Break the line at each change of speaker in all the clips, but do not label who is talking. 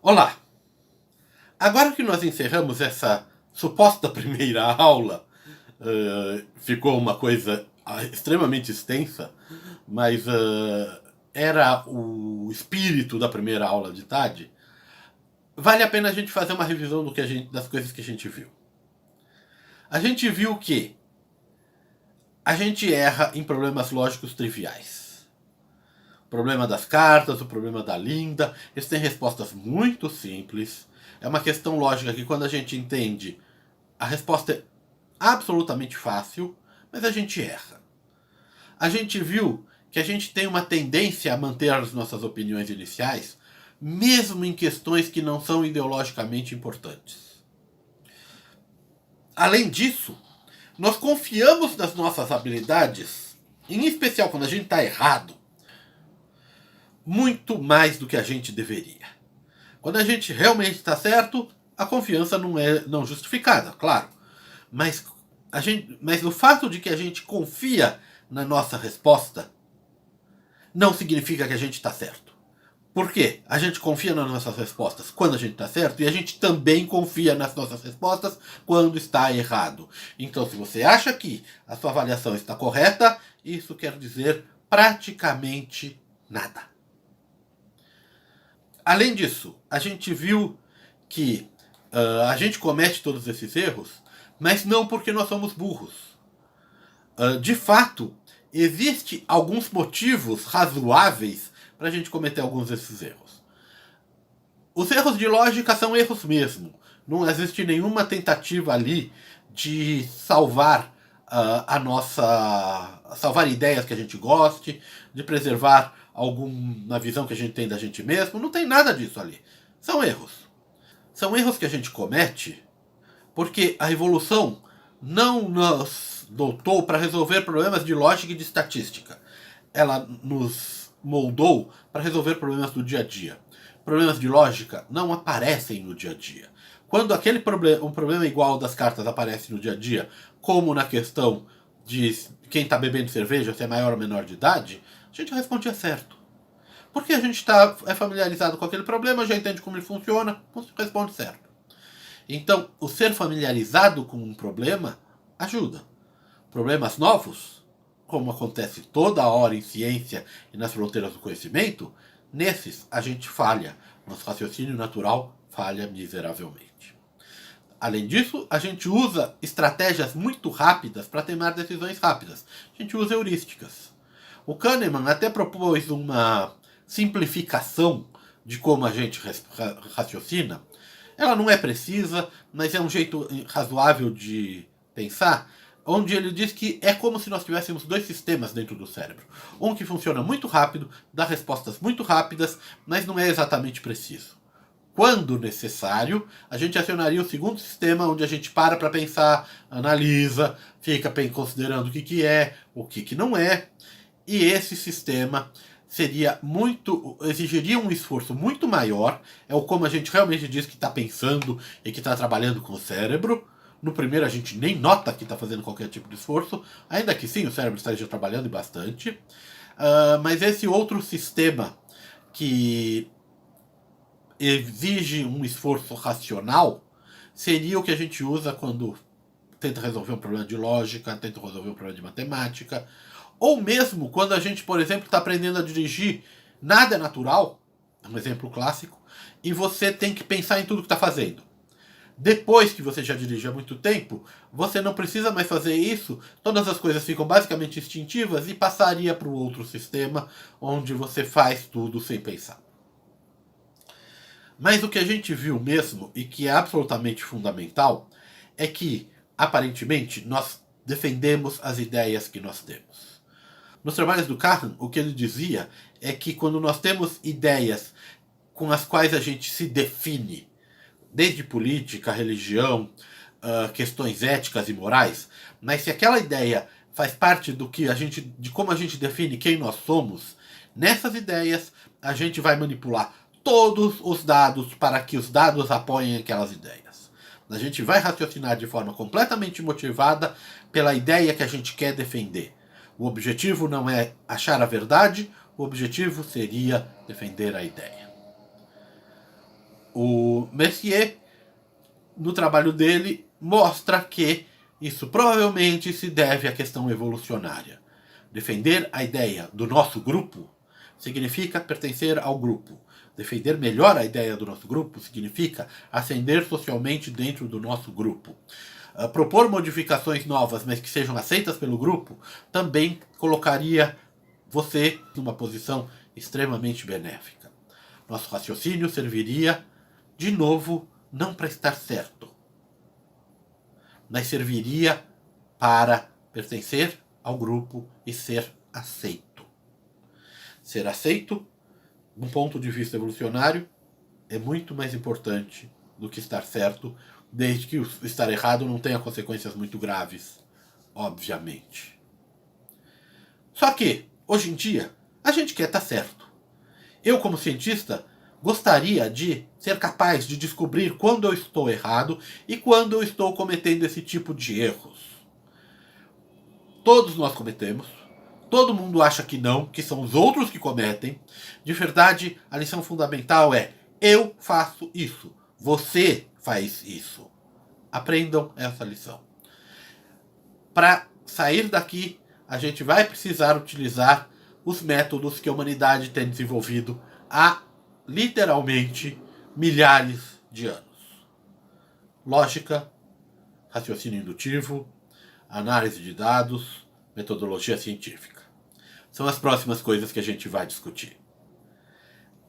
Olá! Agora que nós encerramos essa suposta primeira aula, ficou uma coisa extremamente extensa, mas era o espírito da primeira aula de tarde. Vale a pena a gente fazer uma revisão das coisas que a gente viu. A gente viu que a gente erra em problemas lógicos triviais. O problema das cartas, o problema da Linda, eles têm respostas muito simples. É uma questão lógica que, quando a gente entende, a resposta é absolutamente fácil, mas a gente erra. A gente viu que a gente tem uma tendência a manter as nossas opiniões iniciais, mesmo em questões que não são ideologicamente importantes. Além disso, nós confiamos nas nossas habilidades, em especial quando a gente está errado, muito mais do que a gente deveria. Quando a gente realmente está certo, a confiança não é não justificada, claro. Mas o fato de que a gente confia na nossa resposta não significa que a gente está certo. Por quê? A gente confia nas nossas respostas quando a gente está certo, e a gente também confia nas nossas respostas quando está errado. Então, se você acha que a sua avaliação está correta, isso quer dizer praticamente nada. Além disso, a gente viu que a gente comete todos esses erros, mas não porque nós somos burros. De fato, existem alguns motivos razoáveis para a gente cometer alguns desses erros. Os erros de lógica são erros mesmo. Não existe nenhuma tentativa ali de salvar salvar ideias que a gente goste, de preservar alguma visão que a gente tem da gente mesmo. Não tem nada disso ali. São erros. São erros que a gente comete porque a evolução não nos dotou para resolver problemas de lógica e de estatística. Ela nos moldou para resolver problemas do dia a dia. Problemas de lógica não aparecem no dia a dia. Quando um problema igual das cartas aparece no dia a dia, como na questão de quem está bebendo cerveja, se é maior ou menor de idade, a gente respondia certo. Porque a gente é familiarizado com aquele problema, já entende como ele funciona, responde certo. Então, o ser familiarizado com um problema ajuda. Problemas novos, como acontece toda hora em ciência e nas fronteiras do conhecimento, nesses a gente falha. Nosso raciocínio natural falha miseravelmente. Além disso, a gente usa estratégias muito rápidas para tomar decisões rápidas. A gente usa heurísticas. O Kahneman até propôs uma simplificação de como a gente raciocina. Ela não é precisa, mas é um jeito razoável de pensar, onde ele diz que é como se nós tivéssemos dois sistemas dentro do cérebro. Um que funciona muito rápido, dá respostas muito rápidas, mas não é exatamente preciso. Quando necessário, a gente acionaria o segundo sistema, onde a gente para pensar, analisa, fica considerando o é, o que não é. E esse sistema exigiria um esforço muito maior. É o como a gente realmente diz que está pensando e que está trabalhando com o cérebro. No primeiro a gente nem nota que está fazendo qualquer tipo de esforço, ainda que sim, o cérebro esteja trabalhando bastante. Mas esse outro sistema, que exige um esforço racional, seria o que a gente usa quando tenta resolver um problema de lógica, tenta resolver um problema de matemática, ou mesmo quando a gente, por exemplo, está aprendendo a dirigir. Nada é natural, é um exemplo clássico, e você tem que pensar em tudo que está fazendo. Depois que você já dirige há muito tempo, você não precisa mais fazer isso, todas as coisas ficam basicamente instintivas e passaria para o outro sistema, onde você faz tudo sem pensar. Mas o que a gente viu mesmo, e que é absolutamente fundamental, é que, aparentemente, nós defendemos as ideias que nós temos. Nos trabalhos do Kahneman, o que ele dizia é que quando nós temos ideias com as quais a gente se define, desde política, religião, questões éticas e morais, mas se aquela ideia faz parte de como a gente define quem nós somos, nessas ideias a gente vai manipular todos os dados para que os dados apoiem aquelas ideias. A gente vai raciocinar de forma completamente motivada pela ideia que a gente quer defender. O objetivo não é achar a verdade, o objetivo seria defender a ideia. O Messier, no trabalho dele, mostra que isso provavelmente se deve à questão evolucionária. Defender a ideia do nosso grupo significa pertencer ao grupo. Defender melhor a ideia do nosso grupo significa ascender socialmente dentro do nosso grupo. Propor modificações novas, mas que sejam aceitas pelo grupo, também colocaria você numa posição extremamente benéfica. Nosso raciocínio serviria, de novo, não para estar certo, mas serviria para pertencer ao grupo e ser aceito. Ser aceito, de um ponto de vista evolucionário, é muito mais importante do que estar certo, desde que estar errado não tenha consequências muito graves, obviamente. Só que, hoje em dia, a gente quer estar certo. Eu, como cientista, gostaria de ser capaz de descobrir quando eu estou errado e quando eu estou cometendo esse tipo de erros. Todos nós cometemos. Todo mundo acha que não, que são os outros que cometem. De verdade, a lição fundamental é: eu faço isso, você faz isso. Aprendam essa lição. Para sair daqui, a gente vai precisar utilizar os métodos que a humanidade tem desenvolvido há literalmente milhares de anos. Lógica, raciocínio indutivo, análise de dados, metodologia científica. São as próximas coisas que a gente vai discutir.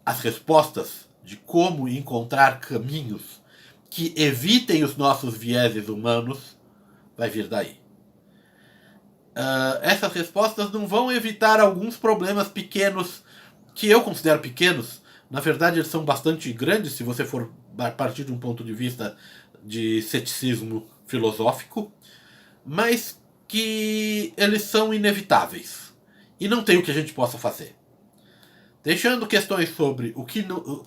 As respostas de como encontrar caminhos que evitem os nossos vieses humanos vai vir daí. Essas respostas não vão evitar alguns problemas pequenos, que eu considero pequenos. Na verdade, eles são bastante grandes se você for partir de um ponto de vista de ceticismo filosófico, mas que eles são inevitáveis e não tem o que a gente possa fazer. Deixando questões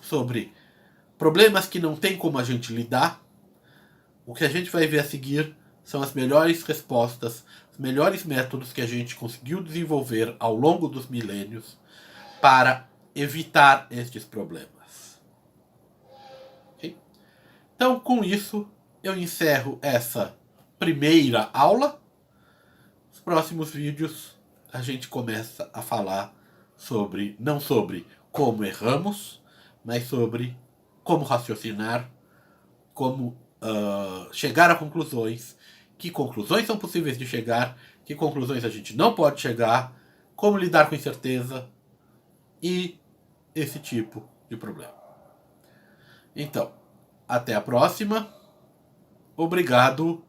sobre problemas que não tem como a gente lidar, o que a gente vai ver a seguir são as melhores respostas, os melhores métodos que a gente conseguiu desenvolver ao longo dos milênios para evitar estes problemas. Okay? Então, com isso, eu encerro essa primeira aula. Nos próximos vídeos, a gente começa a falar não sobre como erramos, mas sobre como raciocinar, como chegar a conclusões, que conclusões são possíveis de chegar, que conclusões a gente não pode chegar, como lidar com incerteza e esse tipo de problema. Então, até a próxima. Obrigado.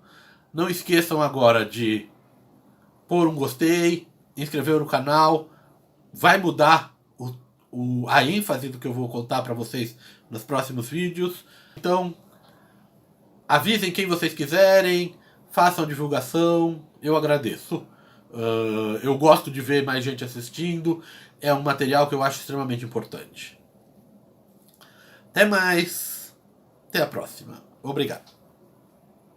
Não esqueçam agora de pôr um gostei, inscrever no canal. Vai mudar a ênfase do que eu vou contar para vocês nos próximos vídeos. Então, avisem quem vocês quiserem, façam divulgação, eu agradeço. Eu gosto de ver mais gente assistindo, é um material que eu acho extremamente importante. Até mais, até a próxima. Obrigado.